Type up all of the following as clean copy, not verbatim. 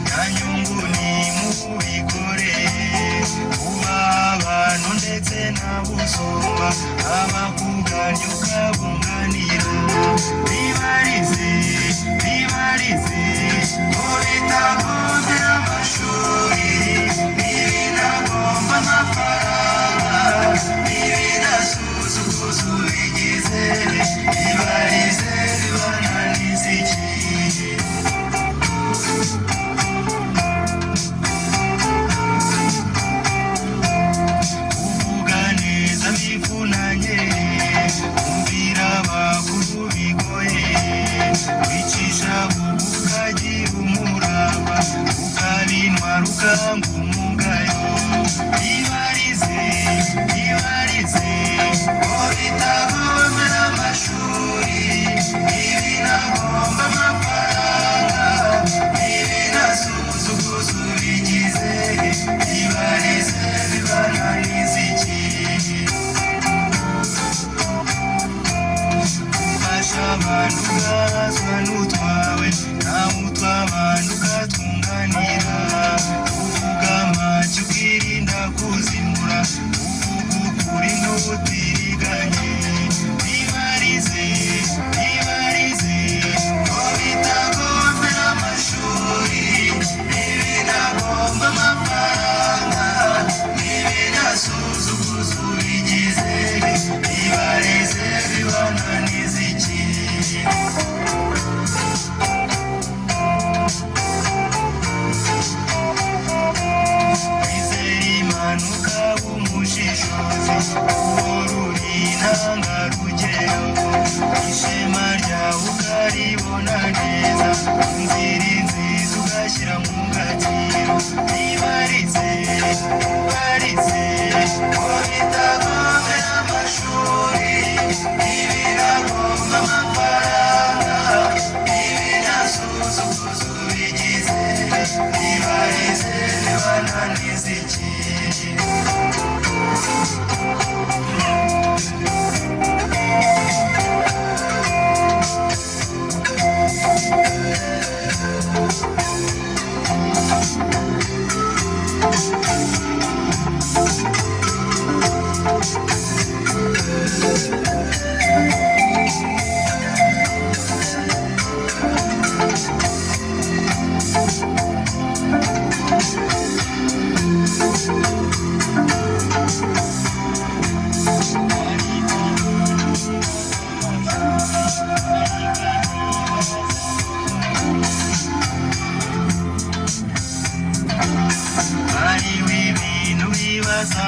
nyanyungu ni mubikore abantu ndetse n'abusoma abakuganya ukabunganira bibarize ubitagombe amashuri ibinagomba amafaranga ibinasuzuguza ubigize bibarize bibananiza iki bifunanye umvira bakuru bigoye wicisha bukagira umurava ukabinwa rukanga umugayo ibarize ko bitagomba n'amashuri ibinagomba amafaranga ibinasuzuguza ubigize ibarize bibananiza iki abantu gazwa n'utwawe nawe utw'abantu ugatunganira uvuga make ukirinda kuzimura uvuga ukuri n'ubutiriganye bibarize ko bitagomba n'amashuri ibinagomba amafaranga ibinasuzuguza ubigize bibarize bibananiza iki imanuka umushishozi ururi intangarugero ishema ryawe ukaribona neza inzira nziza ugashyira mu gaciro ibarize ko bitagomba n'amashuri ibinagomba amafaranga ibinasuzuguza ubigize ibarize bibananiza iki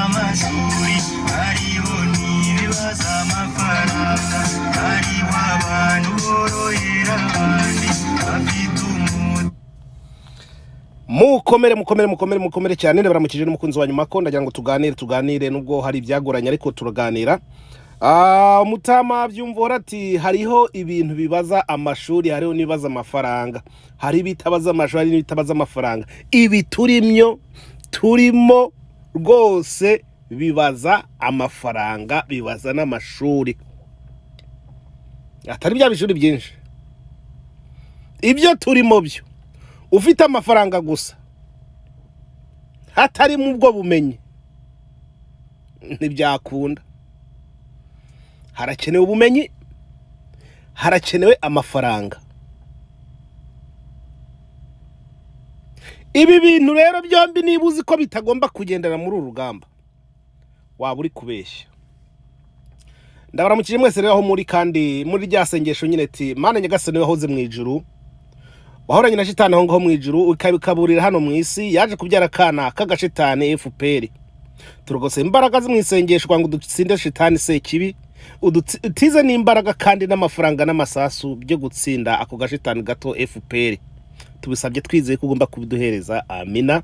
amashuri hariho n'ibibazo amafaranga hariho abantu borohera abandi bafite umuti mukomere cyane baramukije n'umukunzi wa nyuma ko ndagira ngo tuganire nubwo hari ibyagoranye ariko turaganira. Mutama byumvora ati hariho ibintu bibaza amashuri hariho nibaza amafaranga hari bitabaza amashuri n'ibitabaza amafaranga ibi turimo rwose bibaza amafaranga bibaza n'amashuri atari bya bishuri byinshi ibyo turimo byo ufite amafaranga gusa hatari mu bwo bumenyi ntibyakunda harakenewe ubumenyi harakenewe amafaranga ibi bintu rero byombi niba uzi ko bitagomba kugendera muri uru rugamba waba uri kubeshya. Ndabaramukije mwese rero aho muri kandi muri rya sengesho nyine ati Mana Nyagasani wahoze mu ijuru wahoranye na shitani aho ngaho mu ijuru ukabikaburira hano mu isi yaje kubyara kana k'agashitani FPR turugose imbaraga zo mu isengesho ngo dutsinde shitani se kibi utize n'imbaraga kandi n'amafaranga n'amasasu byo gutsinda ako gashitani gato FPR tubisabye twizeye ko ugomba kubiduhereza amina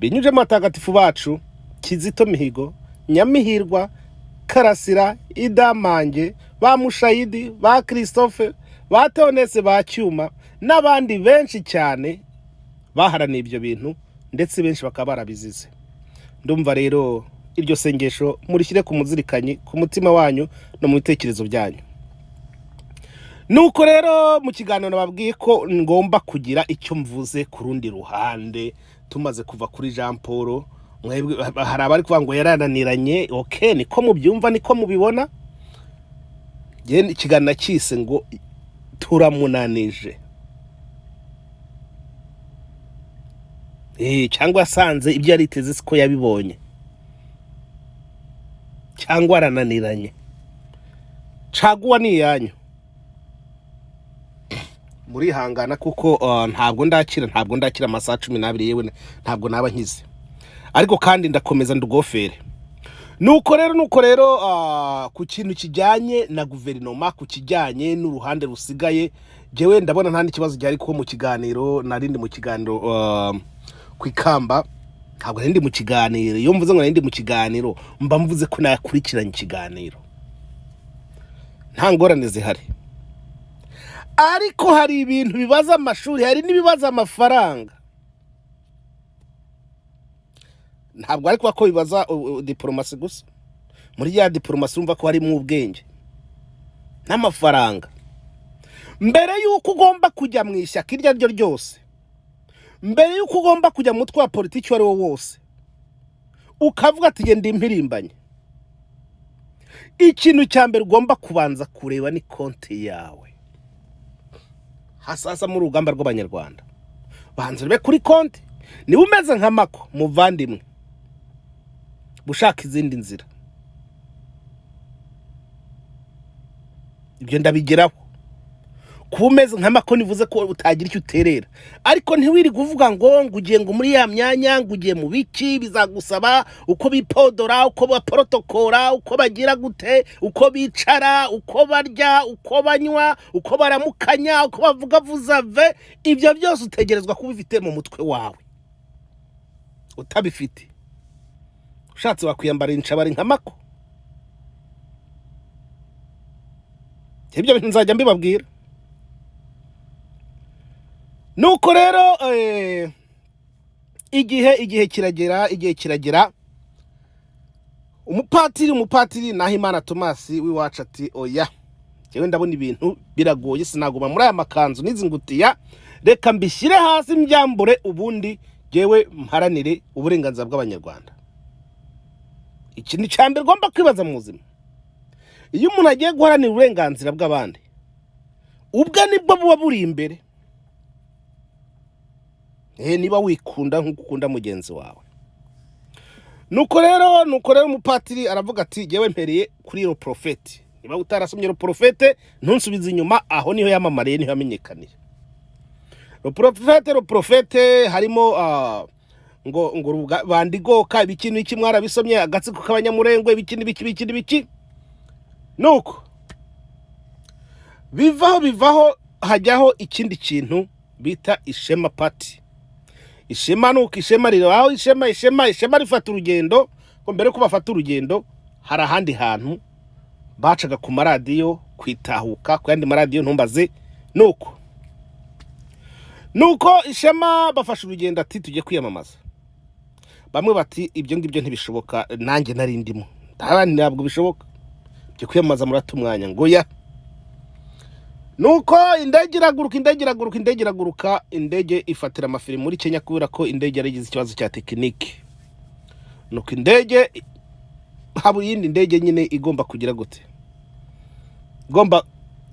binyuje mu matagatifu bacu Kizito Mihigo Nyamihirwa Karasira Idamange ba Mushayidi ba Christophe ba Tonese ba Cyuma n'abandi benshi cyane baharaniye ibyo bintu ndetse benshi bakaba barabizize. Ndumva rero iryo sengesho murishyire ku muzirikanye ku mutima wanyu no mu bitekerezo byanyu. nuko rero mu kiganiro nababwiye ko ngomba kugira icyo mvuze ku rundi ruhande tumaze kuva kuri Jean Paul. Hari abari kuvuga ngo yarananiranye, okay, niko mubyumva niko mubibona. Ikiganiro cyise ngo turamunanije, cyangwa asanze ibyo yariteze siko yabibonye, cyangwa arananiranye. Caguwa ni yanyu, murihangana kuko ntabwo ndakira amasaha 12 yewe ntabwo naba nkize, ariko kandi ndakomeza ndugofere. Nuko rero ku kintu kijyanye na guverinoma, ku kijyanye n'uruhande rusigaye, jewe ndabona nta n'ikibazo gihari ko mu kiganiro narindi mu kiganiro kwikamba, ntabwo narindi mu kiganiro. Iyo mvuze ngo narindi mu kiganiro mba mvuze ko nakurikiranye ikiganiro, nta ngorane zihari. Ariko hari ibintu bibaza amashuri, hari n'ibibaza amafaranga. Ntabwo ariko ko bibaza diplomasi gusa. Muri ya diplomasi urumva ko harimo ubwenge n'amafaranga. Mbere yuko ugomba kujya mu ishyaka iryo ryo ryose, mbere yuko ugomba kujya mu twa politiki wari wo wose, ukavuga ati genda impirimbanye, ikintu cya mbere ugomba kubanza kureba ni konti yawe. Hasasa mu rugamba rw'abanyarwanda, banze be kuri konti. Niba umeze nka Mako muvandimwe, bushaka izindi nzira, ibyo ndabigeraho. Kuba umeze nka Mako nivuze ko utagira icyo uterera, ariko ntiwiri kuvuga ngo ugiye ngo muri ya myanya, ngo ugiye mu biki, bizagusaba uko bipodora, uko baprotokora, uko bagira gute, uko bicara, uko barya, uko banywa, uko baramukanya, uko bavuga vuzave. Ibyo byose utegerezwa kuba ufite mu mutwe wawe. Utabifite, ushatse wakwiyambara inshabari nka Mako. Ibyo bintu nzajya mbibabwira. Nuko rero igihe kiragera, umupatiri Nahimana Thomas w'iwacu ati oya, jewe ndabona ibintu biragoye, sinaguma muri aya makanzu n'izingutiya, reka mbishyire hasi mbyambure, ubundi jewe mparanire uburenganzira bw'abanyarwanda. Ikintu cyambere ugomba kwibaza mu buzima, iyo umuntu agiye guharanira uburenganzira bw'abandi, ubwo nibwo buba buri imbere. Niba wikunda nk'ukunda mugenzi wawe. Nuko rero umupatiri aravuga ati jewe mpereye kuri ro profeti. Niba utarasomye ro profete ntunsubize inyuma, aho niho yamamariye, niho yamenyekaniye. Ro profete harimo ngo bandigoka ibikintu iki mwarabisomye, agatsiko k'abanyamurengwe biki. Nuko bivaho hajyaho ikindi kintu bita ishema party. Ishema nuko ishema riraho, ishema rifata urugendo. Ko mbere ko bafata urugendo hari ahandi hantu bacaga ku maradiyo kwitahuka, ku yandi maradiyo ntumbaze. Nuko ishema bafashe urugendo ati tujye kwiyamamaza. Bamwe bati ibyo ngibyo ntibishoboka, nanjye nari ndimo, ntabwo bishoboka byo kwiyamamaza murata umwanya ngo ya. Nuko indege iraguruka, indege ifatira amafiri muri Kenya kubera ko indege yaragize ikibazo cya tekinike. Nuko indege habu yindi ndege nyine igomba kugira gute,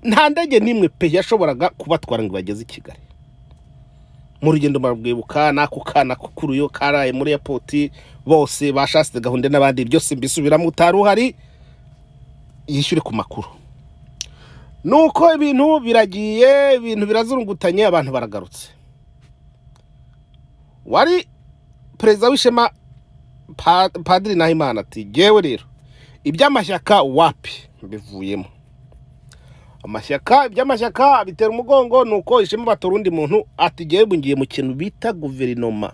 nta ndege nimwe pe yashoboraga kubatwara ngo bageze i Kigali. Mu rugendo marabwibuka nako kana kukuruyo karaye muri airport, bose bashasite gahunda n'abandi byose mbisubiramo utaruhari, yishyure ku makuru. Nuko ibintu biragiye, ibintu birazurungutanye, abantu baragarutse. Wari perezida w'ishema Padiri Nahimana ati jewe rero iby'amashyaka wapi bivuyemo. Iby'amashyaka bitera umugongo. Nuko ishema batorundi muntu ati jewe ngiye mu kintu bita guverinoma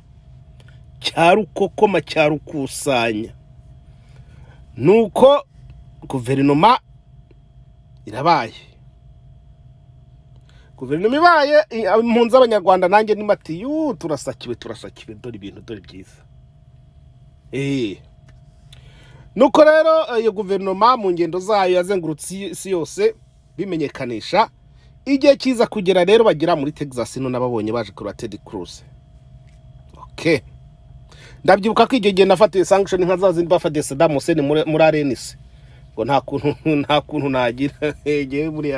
cyarukokoma cyarukusanya. Nuko guverinoma irabaye. Guverinoma ibaye, impunzi abanyarwanda nanjye nimati turasakiwe dore ibintu dore byiza. Nuko rero iyo guverinoma mu ngendo zayo yazengurutse isi yose bimenyekanisha igihe kiza kugera rero bagira muri Texas no nababonye baje kuri Ted Cruz. Okay, ndabyibuka ko igihe gihe nafatiye sanction nka zazindi bafatiye Saddam Hussein muri RNC ngo nta kuntu nagira egiye muri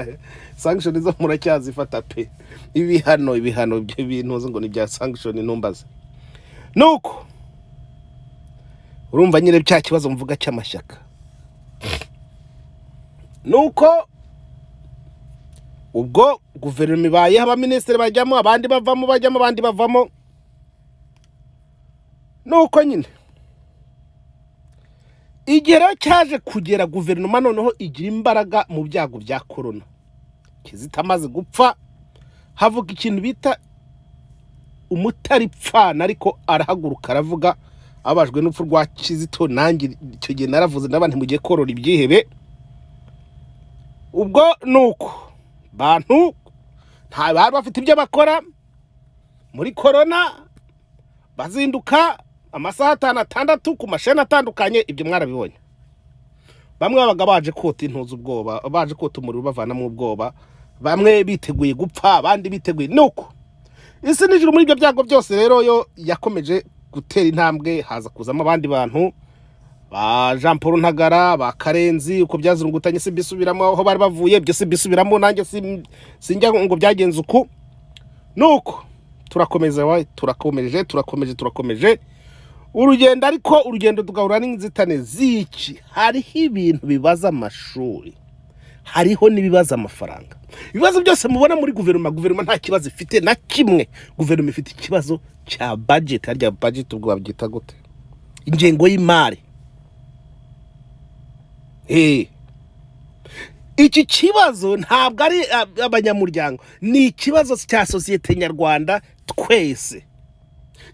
sanction zo muracyazifata pe. Ibihano by'ibintu ngo ni bya sanction numbaze. Nuko urumva nyine bya kibazo mvuga cy'amashyaka. Nuko ubwo guverinoma ibaye aba ministeri bajyamo abandi bavamo bajyamo abandi bavamo. Nuko nyine igera cyaje kugera guverinoma noneho igira imbaraga mu byago bya corona. Kizita amaze gupfa havuga ikintu bita umutaripfana ariko arahaguruka aravuga abajwe n'upfu rwa Kizito. Nanjye icyo gihe naravuze n'abandi mugiye korora ibyihebe. Ubwo nuko bantu nta bari bafite ibyo bakora muri corona bazinduka amasaha 5 ku mashene atandukanye. Ibyo mwarabibonye. Bamwe babaga baje kota intuza ubwoba, baje kota umuriro bavana mu ubwoba, bamwe biteguye gupfa abandi biteguye. Nuko isi nijuru muri ibyo byago byose rero yo yakomeje gutera intambwe. Haza kuzamo abandi bantu ba Jean Paul Ntagara ba Karenzi uko byazurungutanye se bisubiramo aho bari bavuye. Byose bisubiramo nanjye sinjya ngo byagenze uko. Nuko turakomeje urugendo. Ariko urugendo tugahura n'inzitane ziki. Hariho ibintu bibaza amashuri, hariho n'ibibaza amafaranga. Ibibazo byose mubona muri guverinoma nta kibazo ifite na kimwe. Guverinoma ifite ikibazo cya budget. Harya budget ubwo babyita gute? Ingengo y'imari. Iki kibazo ntabwo ari abanyamuryango, ni ikibazo cya societe nyarwanda twese.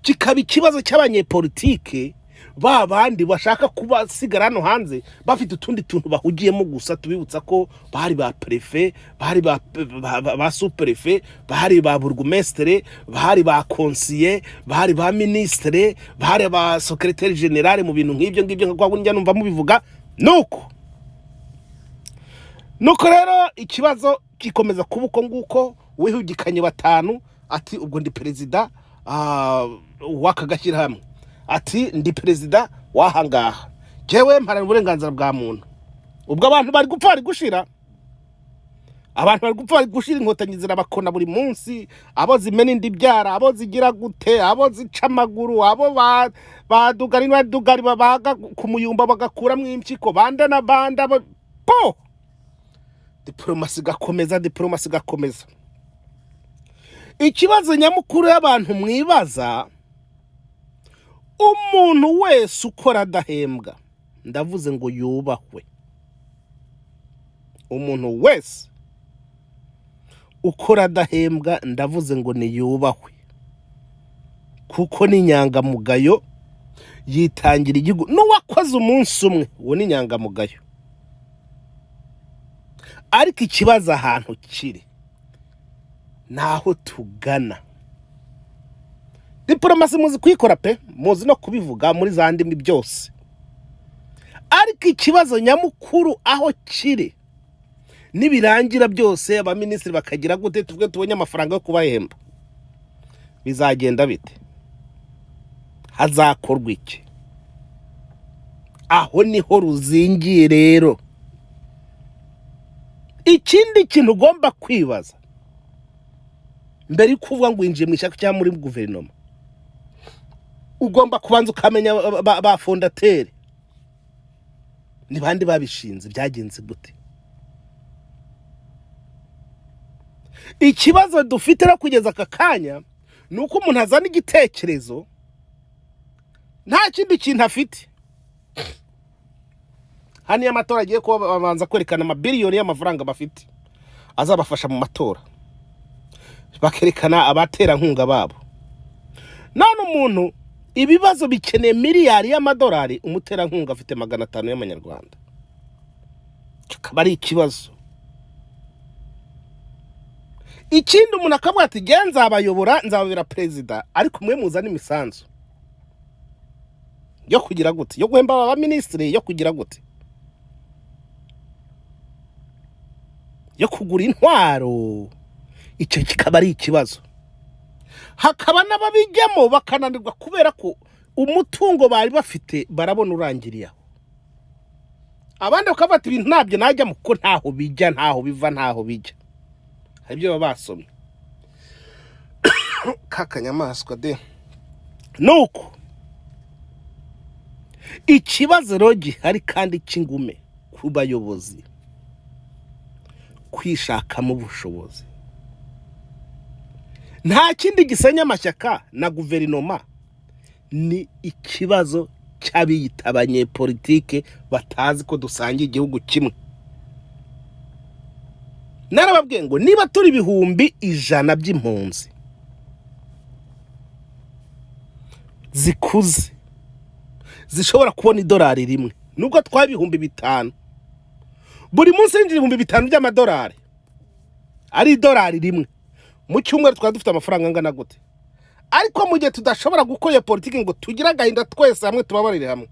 Kikaba ikibazo cy'abanyepolitike babandi bashaka kuba sigara no hanze bafite utundi tuntu bahugiyemo gusa. Tubibutsa ko bari ba prefet, bari ba sous-prefet, bari ba bourgmestre, bari ba conseiller, bari ba ministre, bari ba secrétaire général mu bintu nk'ibyo kwa njya numva mubivuga. Nuko rero ikibazo gikomeza kuba uko nguko. Wihugikanye batanu ati ubwo ndi perezida wakagashyira hamwe, ati ndi perezida wahangaha, jewe mparana uburenganzira bwa muntu. Ubwo abantu bari gupfa bari gushira, inkotanyi zirabakona buri munsi. Abo zimena indi byara, abo zigira gute, abo zica amaguru, abo badugari babaga ku muyumba bagakura mu impyiko banda na banda po. Diplomasi gakomeza. Ikibazo nyamukuru y'abantu mwibaza, umuntu wese ukora adahembwa, ndavuze ngo yubahwe. Umuntu wese ukora adahembwa ndavuze ngo ni yubahwe, kuko ni inyangamugayo yitangira igihugu. N'uwakoze umunsi umwe uwo ni inyangamugayo. Ariko ikibazo ahantu kiri naho tugana. Diplomasi muzi kwikora pe, muzi no kubivuga muri za ndimi byose. Ariko ikibazo nyamukuru aho kiri, nibirangira byose abaminisitiri bakagira gute tuvuge tubonye amafaranga yo kubahemba, bizagenda bite? Hazakorwa iki? Aho niho ruzingiye rero. Ikindi kintu ugomba kwibaza mbere yo kuvuga ngo winjiye mu ishyaka cyangwa muri guverinoma, ugomba kubanza ukamenya ba fondateri ni bandi babishinze, byagenze gute. Ikibazo dufite no kugeza aka kanya nuko umuntu azana igitekerezo nta kindi kintu afite. Hani amatora agiye ko babanza kwerekana amabiliyoni y'amafaranga bafite azabafasha mu matora, bakerekana abatera nkunga babo. None umuntu ibibazo bikeneye miliyari y'amadolari, umutera nkunga afite 500 y'amanyarwanda. Kikaba ari ikibazo. Ikindi umuntu akavuga ati genza abayobora nzababira perezida, ariko mwe muzana imisanzu yo kugira gute, yo guhemba aba ministre, yo kugira gute, yo kugura intwaro, icyo kikaba ari ikibazo. Hakaba n'ababijyamo bakananirwa kubera ko umutungo bari bafite barabona urangiriye aho. Abandi bakavuga ati ibintu ntabyo najyamo kuko ntaho bijya, ntaho biva, ntaho bijya. Hari ibyo baba basomye. Kakanyamaswa de. Nuko ikibazo rero gihari kandi cy'ingume ku bayobozi kwishakamo ubushobozi. Nta kindi gisenya amashyaka na guverinoma, ni ikibazo cy'abiyita abanyepolitike batazi ko dusangiye igihugu kimwe. Narababwiye ngo niba turi ibihumbi 100 by'impunzi zikuze zishobora kubona $1 rimwe, nubwo twa ibihumbi 5, buri munsi yinjira ibihumbi 5 by'amadolari, ari $1 rimwe mu cyumweru, twari dufite amafaranga angana gute? Ariko mu gihe tudashobora gukora politiki ngo tugire agahinda twese hamwe tubabarire hamwe,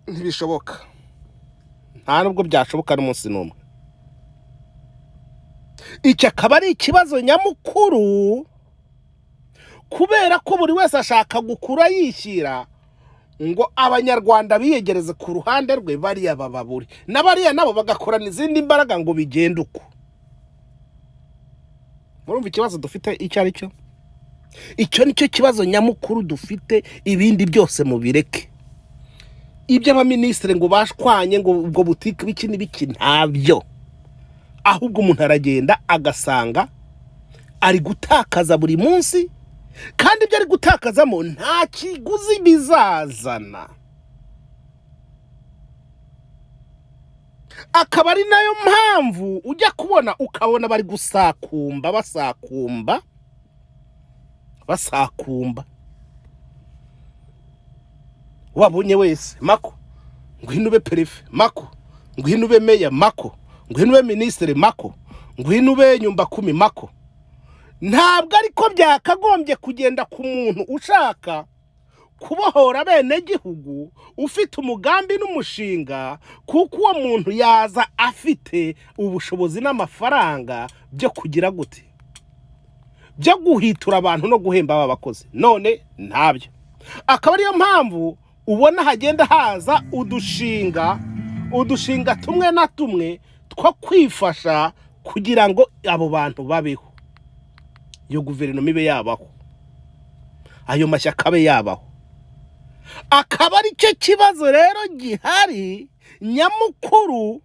ntibishoboka. Nta nubwo byashoboka n'umunsi n'umwe. Icyo akaba ari ikibazo nyamukuru, kubera ko buri wese ashaka gukura yishyira ngo abanyarwanda biyegereze ku ruhande rwe, bariya bababuri n'abariya nabo bagakorana izindi mbaraga ngo bigende uko. Murumva ikibazo dufite icyo ari cyo? Icyo nicyo kibazo nyamukuru dufite, ibindi byose mubireke. Ibyo abaminisitiri ngo bashwanye ngo ubwo butike biki n'ibiki ntabyo. Ahubwo umuntu aragenda agasanga ari gutakaza buri munsi, kandi ibyo ari gutakazamo nta kiguzi bizazana. Akaba ari nayo mpamvu ujya kubona ukabona bari gusakumba, basakumba. Wabonye wese mako, ngwino ube perefe mako, ngwino ube meya mako, ngwino ube ministre mako, ngwino ube nyumba 10 mako. Ntabwo ariko byakagombye kugenda ku muntu ushaka kubohora bene gihugu, ufite umugambi n'umushinga, kuko uwo muntu yaza afite ubushobozi n'amafaranga byo kugira gute, byo guhitura abantu no guhemba abakozi. None ntabyo. Akaba ariyo mpamvu ubona hagenda haza udushinga tumwe na tumwe two kwifasha kugira ngo abo bantu babeho, iyo guverinoma ibe yabaho, ayo mashyaka abe yabaho. Akaba ari cyo kibazo rero gihari nyamukuru,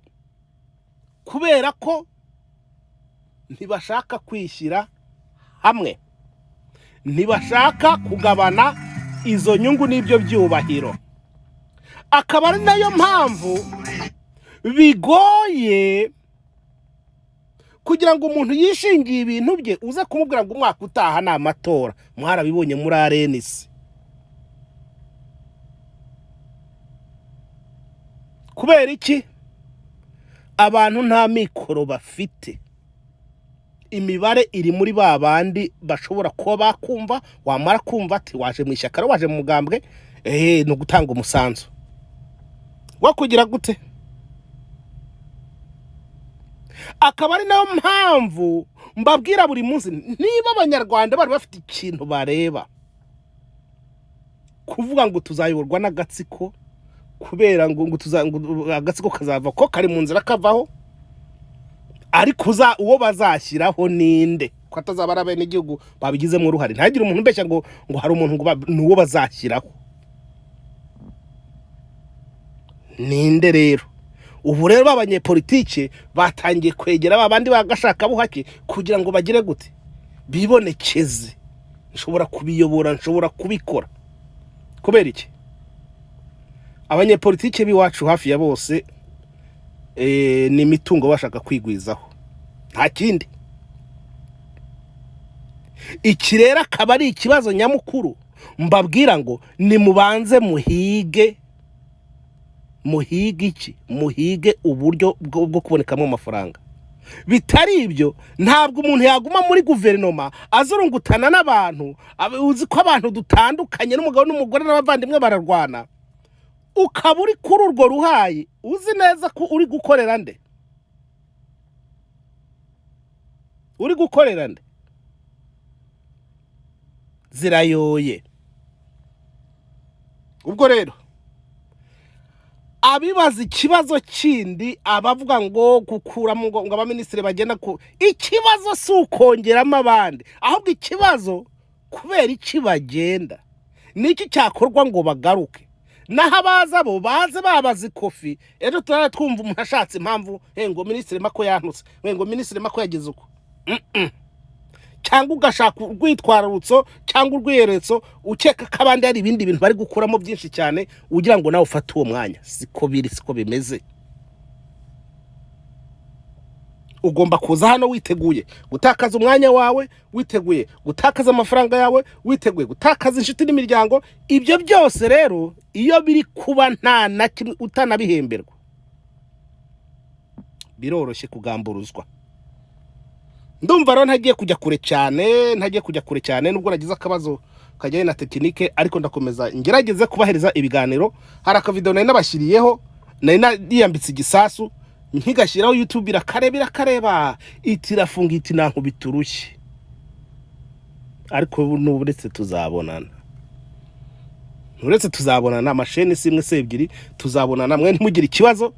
kubera ko ntibashaka kwishyira hamwe, ntibashaka kugabana izo nyungu n'ibyo byubahiro. Akaba ari nayo mpamvu bigoye kugira ngo umuntu yishingiye ibintu bye uze kumubwira ngo umwaka utaha ni amatora. Mwarabibonye muri arenisi. Kubera iki? Abantu nta mikoro bafite. Imibare iri muri babandi bashobora kuba bakumva, wamara kumva ati waje mu ishyaka, waje mu mugambwe, no gutanga umusanzu wo kugira gute. Akaba ari nayo mpamvu mbabwira buri munsi, niba abanyarwanda bari bafite ikintu bareba, kuvuga ngo tuzayoborwa n'agatsiko, kubera ngo agatsiko kazava ko kari mu nzira kavaho, ariko uwo bazashyiraho ninde, ko atazaba ari abene igihugu babigizemo uruhare. Ntagire umuntu mbeshya ngo hari umuntu ngo nuwo bazashyiraho. Ninde rero? Ubu rero abanyepolitike batangiye kwegera babandi bagashaka buhake kugira ngo bagire gute, bibonekeze. Nshobora kubiyobora, nshobora kubikora. Kubera iki? Abanyepolitike biwacu hafi ya bose ni imitungo bashaka kwigwizaho, nta kindi. Iki rero akaba ari ikibazo nyamukuru, mbabwira ngo nimubanze muhige iki, muhige uburyo bwo kubonekamo amafaranga. Bitari ibyo ntabwo umuntu yaguma muri guverinoma azurungutana n'abantu, uzi ko abantu dutandukanye, n'umugabo n'umugore n'abavandimwe bararwana, ukaba uri kuri urwo ruhayi, uzi neza ko uri gukorera nde. uri gukorera nde? Zirayoye. Ubwo rero abibaza ikibazo kindi abavuga ngo gukuramo ngo abaminisitiri bagenda ku ikibazo si ukongeramo abandi, ahubwo ikibazo kubera iki bagenda niki cyakorwa ngo bagaruke, naho abaza bo baze babaza ikofi. Ejo turara twumva umuntu ashatse impamvu ngo minisitiri mako yantutse, ngo minisitiri mako yagize uko cyangwa ugashaka urwitwararutso cyangwa urwiyeretso ukeka ko abandi hari ibindi bintu bari gukuramo byinshi cyane ugira ngo nawe ufate uwo mwanya. Siko biri, siko bimeze. Ugomba kuza hano witeguye gutakaza umwanya wawe, witeguye gutakaza amafaranga yawe, witeguye gutakaza inshuti n'imiryango. Ibyo byose rero iyo biri kuba nta na kimwe utanabihemberwa, biroroshye kugamburuzwa. Ndumva rero ntagiye kujya kure cyane, nubwo nagize akabazo kajyanye na tekinike, ariko ndakomeza ngerageze kubahereza ibiganiro. Hari akavideo nari nabashyiriyeho, nari niyambitse igisasu nkigashyiraho YouTube irakareba itirafunga iti nanko biturushye, ariko n'uburetse tuzabonana amasheni simwe se ebyiri tuzabonana, mwe ntimugire ikibazo.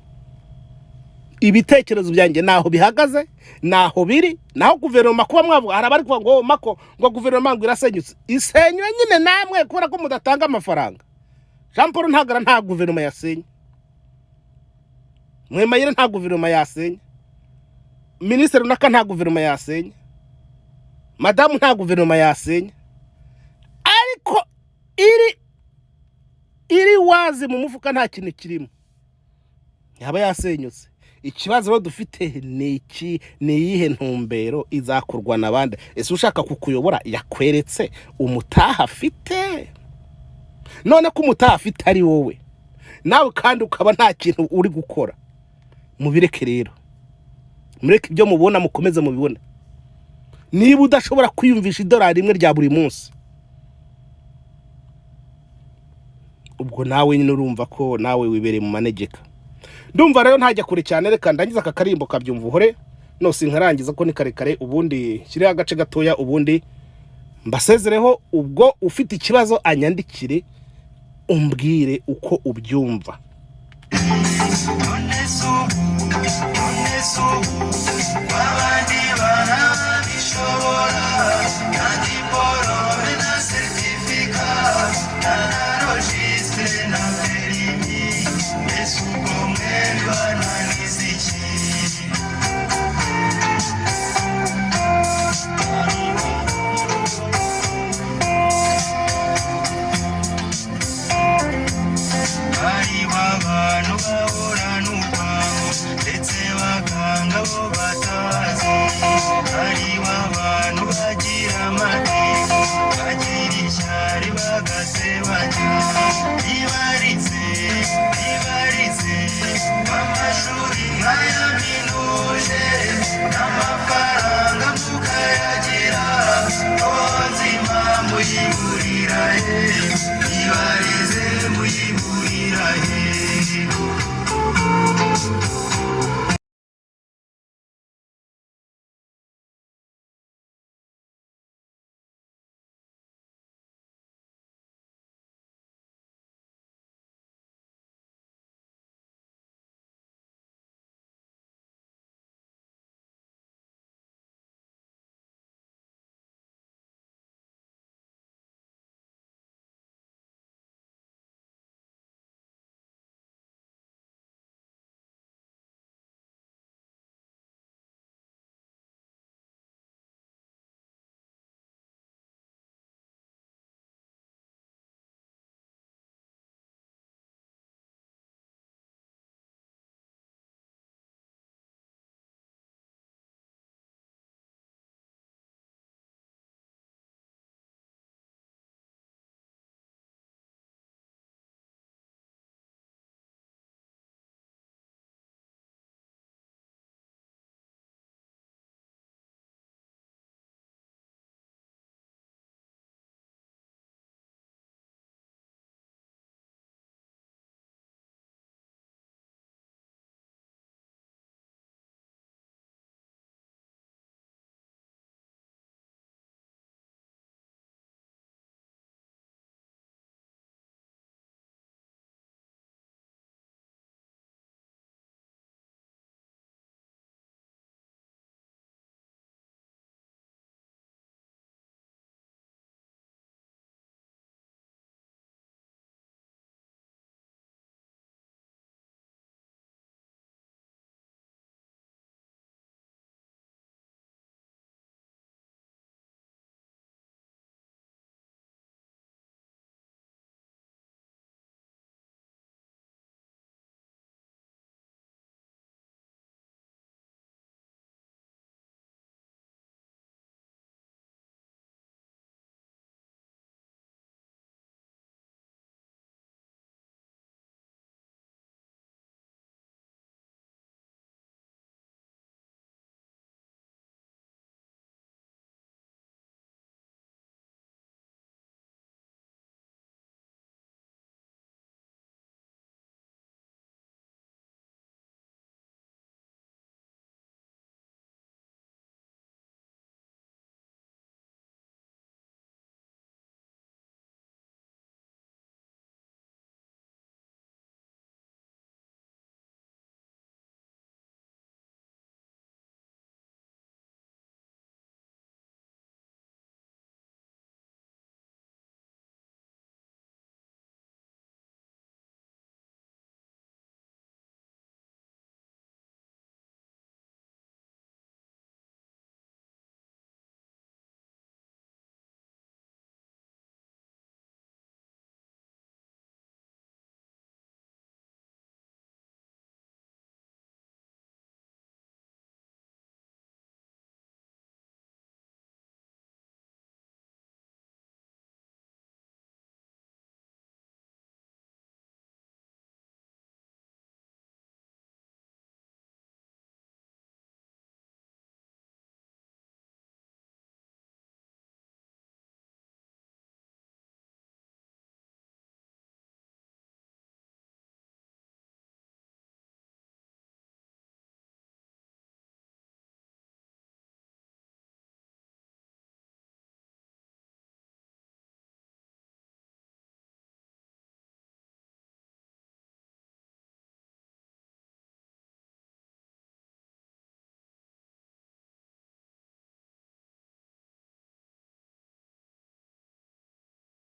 Ibitekerezo byanjye naho bihagaze, naho biri, naho guverinoma kuba mwavuga hari abari kuvuga ngo mako ngo guverinoma ngo irasenyutse. Isenywe nyine namwe kubera ko mudatanga amafaranga. Jean Paul Ntagara nta guverinoma yasenye, Mwemayire nta guverinoma yasenye, Minisitiri runaka nta guverinoma yasenye, Madamu nta guverinoma yasenye, ariko iri wazi mu mufuka nta kintu kirimo yaba yasenyutse. Ikibazo rero dufite ni iki, ni iyihe ntumbero izakorwa n'abandi? Ese ushaka kukuyobora yakweretse umutaha afite? None ko umutaha afite ari wowe nawe kandi ukaba nta kintu uri gukora, mubireke rero, mureke ibyo mubona mukomeze mubibone. Niba udashobora kwiyumvisha $1 rimwe rya buri munsi, ubwo nawe nyine urumva ko nawe wibereye mu manegeka. Ndumva rero ntajya kure cyane, reka ndangiza aka karimbo kabyumva uhore no sinkarangiza ko ni karekare, ubundi kiri agace gatoya, ubundi mbasezereho. Ubwo ufite ikibazo anyandikire umbwire uko ubyumva. Bagira amate, bagira ishyari bagase